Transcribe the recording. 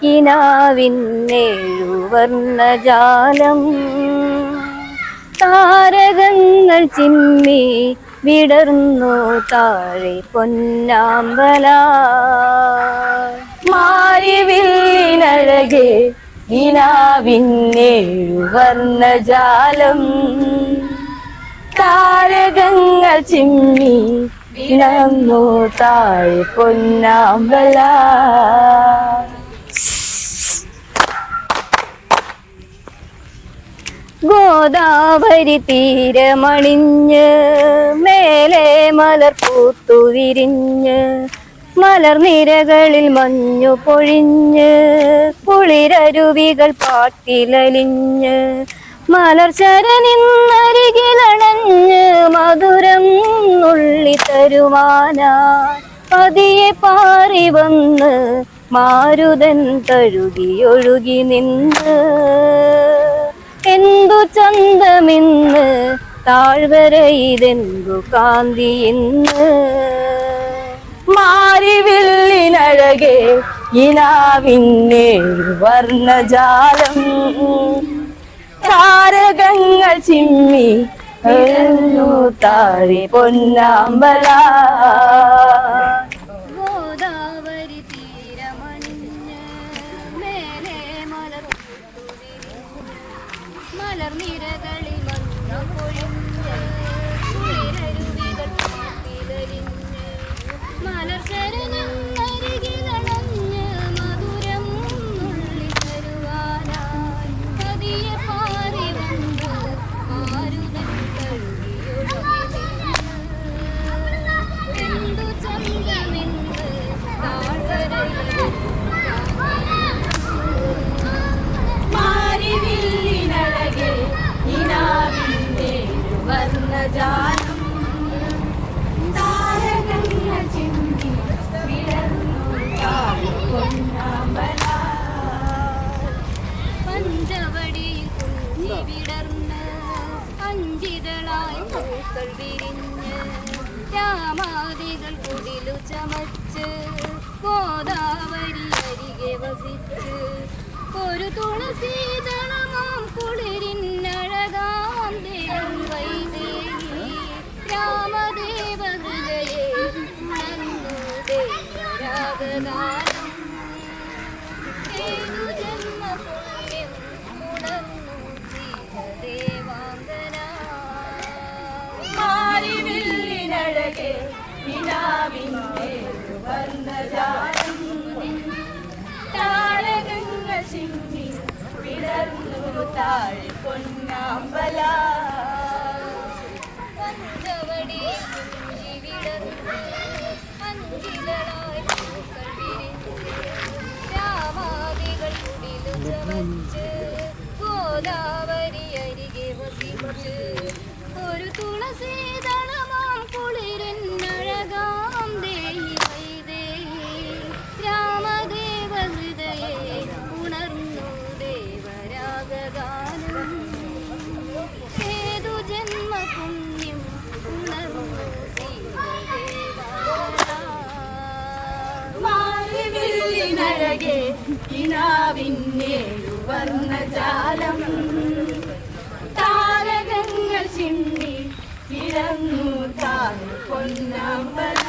കിനാവിന്നേഴുവർണ്ണജാലം താരകങ്ങൾ ചിമ്മി വിടർന്നു താഴെ പൊന്നാമ്പല മാരിവില്ലിനഴകെ കിനാവിന്നേഴുവർണ്ണജാലം താരകങ്ങൾ ചിമ്മി വിടർന്നു താഴെ പൊന്നാമ്പല. ഗോദാവരി തീരമണിഞ്ഞ് മേലെ മലർ പൂത്തു വിരിഞ്ഞ് മലർനിരകളിൽ മഞ്ഞു പൊഴിഞ്ഞ് കുളിരരുവികൾ പാട്ടിലലിഞ്ഞ് മലർച്ചരനിന്നരികിലണഞ്ഞ് മധുരം നുള്ളിത്തരുവാനാ പതിയെ പാറി വന്ന് മാരുതൻ തഴുകിയൊഴുകി നിന്ന് എന്തു ചന്തമിന്ന് താഴ്വര ഇതെന്തു കാന്തി ഇന്ന് മാരിവില്ലിനഴകെ കിനാവിന്നേഴുവർണ്ണജാലം താരകങ്ങൾ ചിമ്മി വിടർന്നു താഴെ പൊന്നാമ്പല. ഗോദാവരി തീരമണിഞ്ഞ് മേലെ മലർ മലർനിരകളിൽ മഞ്ഞു പൊഴിഞ്ഞ് കുളിരരുവികൾ പാട്ടിലലിഞ്ഞ് മലർച്ചരനരികിലണഞ്ഞ് മധുരം നുള്ളിത്തരുവാനായി പതിയെ പാറി വന്ന് മാരുതൻ തഴുകിയൊഴുകി എന്തു ചന്തമിന്ന് താഴ്വരയിൽ മാരിവില്ലിനഴകെ കിനാവിന്നേഴുവർണ്ണജാലം താരകങ്ങൾ ചിമ്മി വിടർന്നു താഴെ പൊന്നാമ്പല. പഞ്ചവടിയിൽ കുഞ്ചി വിടർന്ന് അഞ്ചിതളായി പൂക്കൾ വിരിഞ്ഞ് രാമാദികൾ കുടിലു ചമച്ച് ഗോദാവരി അരികെ വസിച്ച് ഒരു തുളസീതളമാം കുളിരിന്നഴകാം ദേവം വൈദേഹി രാമദേവ ഹൃദയേ ഉണർന്നു ദേവരാഗഗാനം ഏതു ജന്മ പുണ്യം ഉണർന്നു ജീവദേവാംഗന. മാരിവില്ലിനഴകെ കിനാവിന്നേഴുവർണ്ണജാലം താരകങ്ങൾ ചിമ്മി വിടർന്നു താഴെ പൊന്നാമ്പല. പഞ്ചവടിയിൽ കുഞ്ചി വിടർന്ന് അഞ്ചിതളായി പൂക്കൾ വിരിഞ്ഞ് രാമാദികൾ കുടിലു ചമച്ച് ഗോദാവരി അരികെ വസിച്ച് ഒരു തുളസീതളമാം കുളിരിന്നഴകാം ദേഹി വൈദേഹി രാമദേവ ഹൃദയേ ഉണർന്നു ദേവരാഗഗാനം ഏതു ജന്മ പുണ്യം ഉണർന്നു മാരിവില്ലിനഴകെ കിനാവിന്നേഴുവർണ്ണജാലം താരകങ്ങൾ ചിമ്മി വിടർന്നു താഴെ പൊന്നാമ്പല.